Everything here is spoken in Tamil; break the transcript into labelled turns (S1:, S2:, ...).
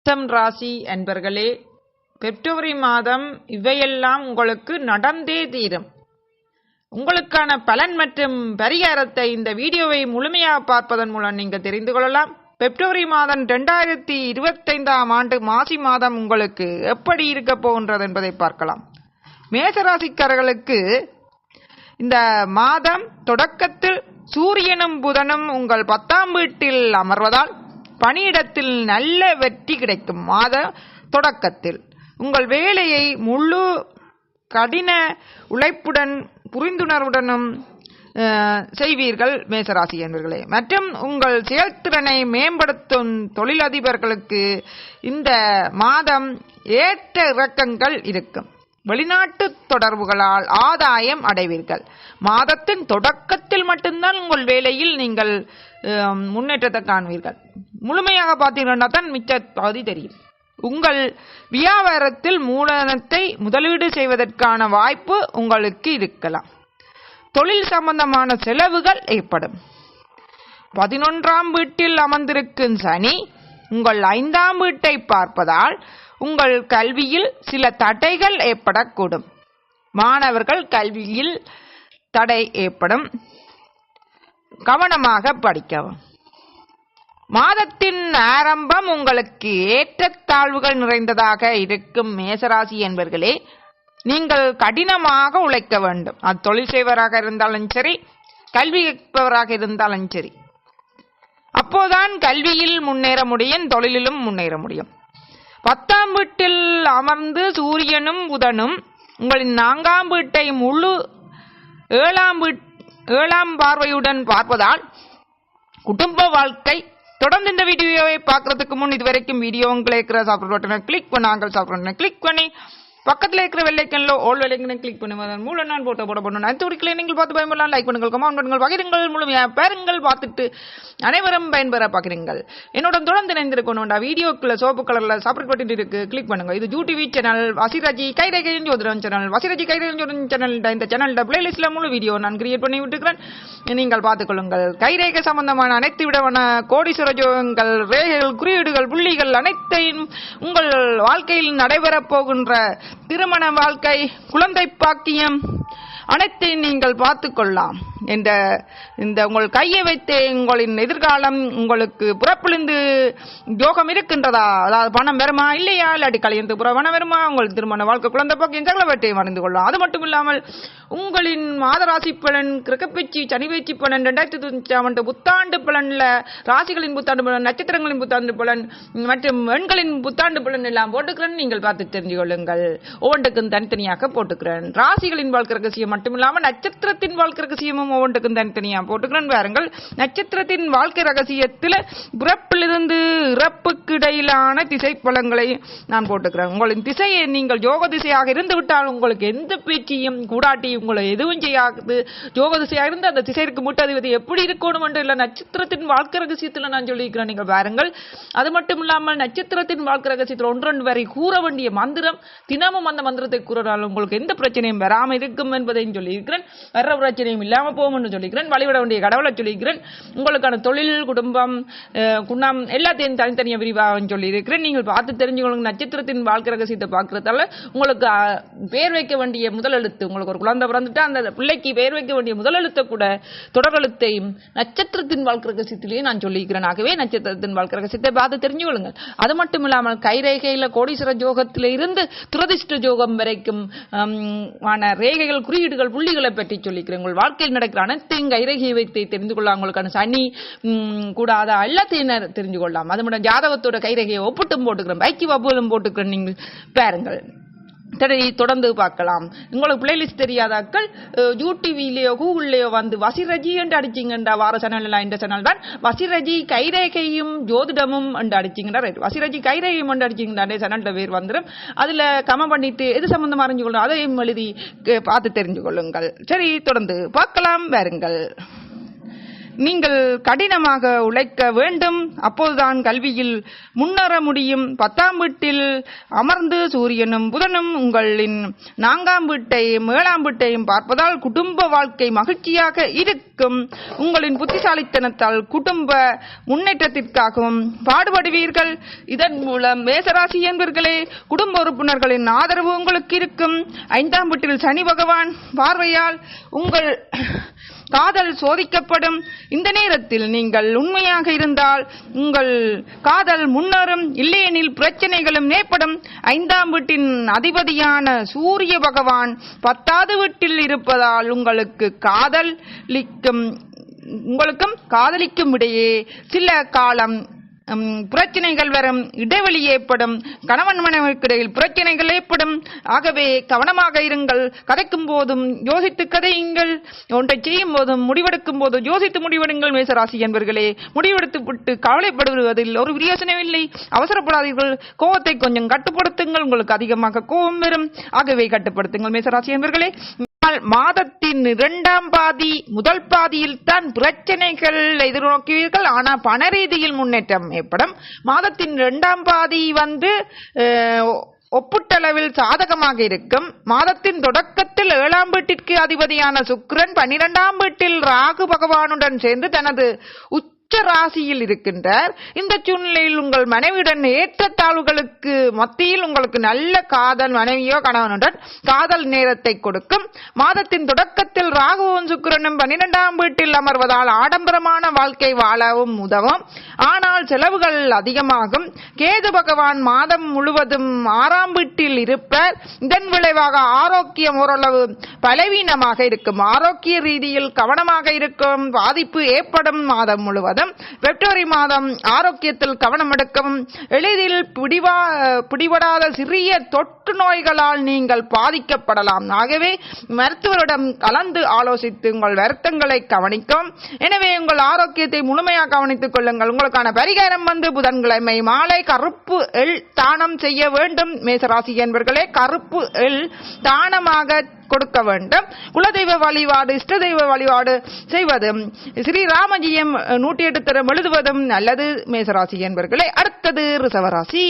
S1: மேஷம் ராசி அன்பர்களே, பிப்ரவரி மாதம் இவையெல்லாம் உங்களுக்கு நடந்தே தீரும். உங்களுக்கான பலன் மற்றும் பரிகாரத்தை இந்த வீடியோவை முழுமையாக பார்ப்பதன் மூலம் நீங்கள் தெரிந்து கொள்ளலாம். பிப்ரவரி மாதம் 2025 மாசி மாதம் உங்களுக்கு எப்படி இருக்க போகின்றது என்பதை பார்க்கலாம். மேசராசிக்காரர்களுக்கு இந்த மாதம் தொடக்கத்தில் சூரியனும் புதனும் உங்கள் 10ஆம் வீட்டில் அமர்வதால் பணியிடத்தில் நல்ல வெற்றி கிடைக்கும். மாத தொடக்கத்தில் உங்கள் வேலையை முழு கடின உழைப்புடன் புரிந்துணர்வுடனும் செய்வீர்கள் மேசராசி என்பர்களே. மற்றும் உங்கள் செயல்திறனை மேம்படுத்தும் தொழிலதிபர்களுக்கு இந்த மாதம் ஏற்ற இறக்கங்கள் இருக்கும். வெளிநாட்டு தொடர்புகளால் ஆதாயம் அடைவீர்கள். மாதத்தின் தொடக்கத்தில் மட்டும்தான் உங்கள் வேலையில் நீங்கள் முன்னேற்றத்தை காண்பீர்கள். முழுமையாக பார்த்தீங்கன்னா தான் மிச்ச பகுதி தெரியும். உங்கள் வியாபாரத்தில் மூலதனத்தை முதலீடு செய்வதற்கான வாய்ப்பு உங்களுக்கு இருக்கலாம். தொழில் சம்பந்தமான செலவுகள் ஏற்படும். 11ஆம் வீட்டில் அமர்ந்திருக்கும் சனி உங்கள் 5ஆம் வீட்டை பார்ப்பதால் உங்கள் கல்வியில் சில தடைகள் ஏற்படக்கூடும். மாணவர்கள் கல்வியில் தடை ஏற்படும். கவனமாக படிக்கவும். மாதத்தின் ஆரம்பம் உங்களுக்கு ஏற்றத்தாழ்வுகள் நிறைந்ததாக இருக்கும் மேசராசி என்பர்களே. நீங்கள் கடினமாக உழைக்க வேண்டும். அது தொழில் செய்வராக இருந்தாலும் சரி, கல்வி கற்பவராக இருந்தாலும் சரி. அப்போதான் கல்வியில் முன்னேற முடியும், தொழிலிலும் முன்னேற முடியும். 10ஆம் வீட்டில் அமர்ந்து சூரியனும் புதனும் உங்களின் 4ஆம் வீட்டை முழு 7ஆம் பார்வையுடன் பார்ப்பதால் குடும்ப வாழ்க்கை. தொடர்ந்து இந்த வீடியோவை பார்க்கறதுக்கு முன் இதுவரைக்கும் வீடியோ உங்களை இருக்கிற சப்ஸ்கிரைப் பட்டனை கிளிக் பண்ணாங்க. சப்ஸ்கிரைப் பட்டனை கிளிக் பண்ணி பக்கத்தில் இருக்கிற வெள்ளைக்கன்ல ஓல் வெள்ளைக்கனை கிளிக் பண்ணுவதன் மூலம் நான் போடணும். அடுத்த வீடியோக்களை நீங்கள் பார்த்து பயன்படலாம். லைக் பண்ணுங்கள், கமெண்ட் பண்ணுங்கள், பகிருங்கள், முழுமையாக பாருங்கள், பார்த்துட்டு அனைவரும் பயன்பெற பார்க்குறீங்கள். என்னோட தொடர்ந்து இணைந்திருக்கணும்டா. வீடியோக்குள்ள சோப்பு கலர்ல சப்ஸ்கிரைப் பட்டன் இருக்கு, கிளிக் பண்ணுங்க. இது யூடிவி சேனல் வசிராஜி கைரேகையின் ஜோதிடம் சேனல். வசிராஜி கைரேகையின் ஜோதிடம் சேனல். இந்த சேனல்ல பிளேலிஸ்ட்ல முழு வீடியோ நான் கிரியேட் பண்ணி விட்டுக்கிறேன், நீங்கள் பார்த்துக்கொள்ளுங்கள். கைரேகை சம்பந்தமான அனைத்து விடமான கோடீஸ்வர ஜோகங்கள், ரேகைகள், குறியீடுகள், புள்ளிகள் அனைத்தையும் உங்கள் வாழ்க்கையில் நடைபெறப் போகின்ற திருமண வாழ்க்கை, குழந்தை பாக்கியம் அனைத்தையும் நீங்கள் பார்த்துக்கொள்ளலாம். இந்த உங்கள் கையை வைத்து உங்களின் எதிர்காலம் உங்களுக்கு புறப்பிழிந்து யோகம் இருக்கின்றதா, அதாவது பணம் வருமா இல்லையா, இல்லாட்டி கல்யாணத்துக்கு புற பணம் வருமா, உங்கள் திருமண வாழ்க்கை, குழந்தை பாக்கியம் சகலவற்றையும் அறிந்து கொள்ளலாம். அது மட்டும் இல்லாமல் உங்களின் மாதராசி பலன், கிரகப்பயிற்சி, சனி பயிற்சி பலன், 2025 புத்தாண்டு பலன்ல ராசிகளின் புத்தாண்டு பலன், நட்சத்திரங்களின் புத்தாண்டு பலன் மற்றும் எண்களின் புத்தாண்டு பலன் எல்லாம் போட்டுக்கிறேன். நீங்கள் பார்த்து தெரிஞ்சு கொள்ளுங்கள். ஒவ்வொன்றுக்கும் தனித்தனியாக போட்டுக்கிறேன். ராசிகளின் வாழ்க்கை ரகசியம் மட்டும் இல்லாமல் நட்சத்திரத்தின் வாழ்க்கை ரகசியமும் ஒவ்வொன்றுக்கும் தனித்தனியா போட்டுக்கிறேன். பாருங்கள், நட்சத்திரத்தின் வாழ்க்கை ரகசியத்தில் பிறப்பிலிருந்து இறப்புக்கு இடையிலான திசை பலன்களை நான் போட்டுக்கிறேன். உங்களின் திசையை நீங்கள் யோக திசையாக இருந்து விட்டால் உங்களுக்கு எந்த பேச்சையும் கூடாட்டியும் உங்களை எதுவும் செய்யாது. யோக திசையாக இருந்து அந்த திசைக்கு மூட்டாதிபதி எப்படி இருக்கணும் என்று இல்லை, நட்சத்திரத்தின் வாழ்க்கை ரகசியத்தில் நான் சொல்லியிருக்கிறேன். நீங்கள் பாருங்கள், அது மட்டும் இல்லாமல் நட்சத்திரத்தின் வாழ்க்கை ரகசியத்தில் 1-2 வரை கூற வேண்டிய மந்திரம், தினமும் அந்த மந்திரத்தை கூறினால் உங்களுக்கு எந்த பிரச்சனையும் வராமல் இருக்கும் என்பதையும் சொல்லியிருக்கிறேன். வர்ற பிரச்சனையும் இல்லாம போகும் என்று சொல்லிக்கிறேன். வழிபட வேண்டிய கடவுளை சொல்லியிருக்கிறேன். உங்களுக்கான தொழில், குடும்பம், குணம் எல்லாத்தையும் தனித்தனியாக விரிவாக சொல்லியிருக்கிறேன். நீங்கள் பார்த்து தெரிஞ்சுக்கொள்ளுங்க. நட்சத்திரத்தின் வாழ்க்கை ரகசியத்தை பார்க்கறதால உங்களுக்கு பேர் வைக்க வேண்டிய முதல் எழுத்து, உங்களுக்கு ஒரு குழந்தை பிறந்துட்டா அந்த பிள்ளைக்கு பேர் வைக்க வேண்டிய முதல் எழுத்தை கூட தொடர்களெழுத்தையும் நட்சத்திரத்தின் வாழ்க்கை ரகசியத்திலேயே நான் சொல்லியிருக்கிறேன். ஆகவே நட்சத்திரத்தின் வாழ்க்கை ரகசியத்தை பார்த்து தெரிஞ்சுக்கொள்ளுங்கள். அது மட்டும் இல்லாமல் கைரேகையில கோடீஸ்வர ஜோகத்தில இருந்து துரதிஷ்ட ஜோகம் வரைக்கும் ரேகைகள், குறியீடுகள், புள்ளிகளை பற்றி சொல்லிக்கிறேன். உங்கள் வாழ்க்கையில் நடக்கிற அனைத்தையும் கைரேகையை வைத்து தெரிந்து கொள்ளலாம். உங்களுக்கான சனி கூடாத எல்லாத்தையும் தெரிஞ்சு கொள்ளலாம். அது மட்டும் ஜாதகத்தோட கைரேகையை ஒப்பிட்டும் போட்டுக்கிறேன், பைக்கி வப்புகளும் போட்டுக்கிறேன். நீங்கள் பாருங்கள், தொடர்ந்து பார்க்கலாம். உங்களுக்கு பிளேலிஸ்ட் தெரியாதாக்கள் யூடிவிலேயோ கூகுள்லயோ வந்து வசிரஜி என்று அடிச்சிங்கன்றா வார சேனல் எல்லாம் இந்த சேனல் தான். வசிரஜி கைரேகையும் ஜோதிடமும் என்று அடிச்சிங்கன்றா, வசிரஜி கைரேகையும் என்று அடிச்சிங்கன்றா சேனல்ல பேர் வந்துடும். அதுல கமெண்ட் பண்ணிட்டு எது சம்பந்தமா அறிஞ்சு கொள்ளணும் அதையும் எழுதி பார்த்து தெரிஞ்சு கொள்ளுங்கள். சரி, தொடர்ந்து பார்க்கலாம். பாருங்கள், நீங்கள் கடினமாக உழைக்க வேண்டும். அப்போதுதான் கல்வியில் முன்னேற முடியும். 10ஆம் வீட்டில் அமர்ந்து சூரியனும் புதனும் உங்களின் 4ஆம் வீட்டையும் 7ஆம் வீட்டையும் பார்ப்பதால் குடும்ப வாழ்க்கை மகிழ்ச்சியாக இருக்கும். உங்களின் புத்திசாலித்தனத்தால் குடும்ப முன்னேற்றத்திற்காகவும் பாடுபடுவீர்கள். இதன் மூலம் மேசராசி என்பவர்களே குடும்ப உறுப்பினர்களின் ஆதரவு உங்களுக்கு இருக்கும். 5ஆம் வீட்டில் சனி பகவான் பார்வையால் உங்கள் காதல் சோதிக்கப்படும். இந்த நேரத்தில் நீங்கள் உண்மையாக இருந்தால் உங்கள் காதல் முன்னேறும், இல்லையெனில் பிரச்சனைகளும் ஏற்படும். 5ஆம் வீட்டின் அதிபதியான சூரிய பகவான் 10வது வீட்டில் இருப்பதால் உங்களுக்கும் காதலிக்கும் இடையே சில காலம் பிரச்சனைகள் வரும், இடைவெளி ஏற்படும், கணவன் மனைவிக்கு இடையில் பிரச்சனைகள் ஏற்படும். ஆகவே கவனமாக இருங்கள். கதைக்கும் போதும் யோசித்து கதையுங்கள். ஒன்றை செய்யும் போதும் முடிவெடுக்கும் போதும் யோசித்து முடிவெடுங்கள். மேசராசி என்பவர்களே, முடிவெடுத்து விட்டு கவலைப்படுவதில் ஒரு பிரயோசனம் இல்லை. அவசரப்படாதீர்கள். கோபத்தை கொஞ்சம் கட்டுப்படுத்துங்கள். உங்களுக்கு அதிகமாக கோபம் வரும். ஆகவே கட்டுப்படுத்துங்கள் மேசராசி என்பவர்களே. மாதத்தின் 2ஆம் பாதி முதல் பாதியில் தான் பிரச்சனைகள் எதிர்நோக்குவீர்கள். ஆனால் பண ரீதியில் முன்னேற்றம் ஏற்படும். மாதத்தின் 2ஆம் பாதி ஒப்புட்டளவில் சாதகமாக இருக்கும். மாதத்தின் தொடக்கத்தில் 7ஆம் வீட்டிற்கு அதிபதியான சுக்கிரன் 12ஆம் வீட்டில் ராகு பகவானுடன் சேர்ந்து தனது ராசியில் இருக்கின்றார். இந்த சூழ்நிலையில் உங்கள் மனைவியுடன் ஏற்றத்தாழ்வுகளுக்கு மத்தியில் உங்களுக்கு நல்ல காதல், மனைவியோ கணவனுடன் காதல் நேரத்தை கொடுக்கும். மாதத்தின் தொடக்கத்தில் ராகுவும் சுக்கிரனும் 12ஆம் வீட்டில் அமர்வதால் ஆடம்பரமான வாழ்க்கை வாழவும் உதவும். ஆனால் செலவுகள் அதிகமாகும். கேது பகவான் மாதம் முழுவதும் 6ஆம் வீட்டில் இருப்பார். இதன் விளைவாக ஆரோக்கியம் ஓரளவு பலவீனமாக இருக்கும். ஆரோக்கிய ரீதியில் கவனமாக இருக்கும். பாதிப்பு ஏற்படும். மாதம் முழுவதும் பிப்ரவரி மாதம் ஆரோக்கியத்தில் கவனம் எடுக்கவும். எளிதில் பிடிபடாத சிறிய தொற்று நோய்களால் நீங்கள் பாதிக்கப்படலாம். ஆகவே மருத்துவரிடம் கலந்து ஆலோசித்து உங்கள் வருத்தங்களை கவனிக்கும். எனவே உங்கள் ஆரோக்கியத்தை முழுமையாக கவனித்துக் கொள்ளுங்கள். உங்களுக்கான பரிகாரம் புதன்கிழமை மாலை கருப்பு எள் தானம் செய்ய வேண்டும். மேசராசி என்பவர்களே, கருப்பு எள் தானமாக கொடுக்க வேண்டும். குலதெய்வ வழிபாடு, இஷ்ட தெய்வ வழிபாடு செய்வதும் ஸ்ரீராமஜியம் 108 தரம் எழுதுவதும் நல்லது. மேசராசி என்பவர்களே. அடுத்தது ரிஷபராசி.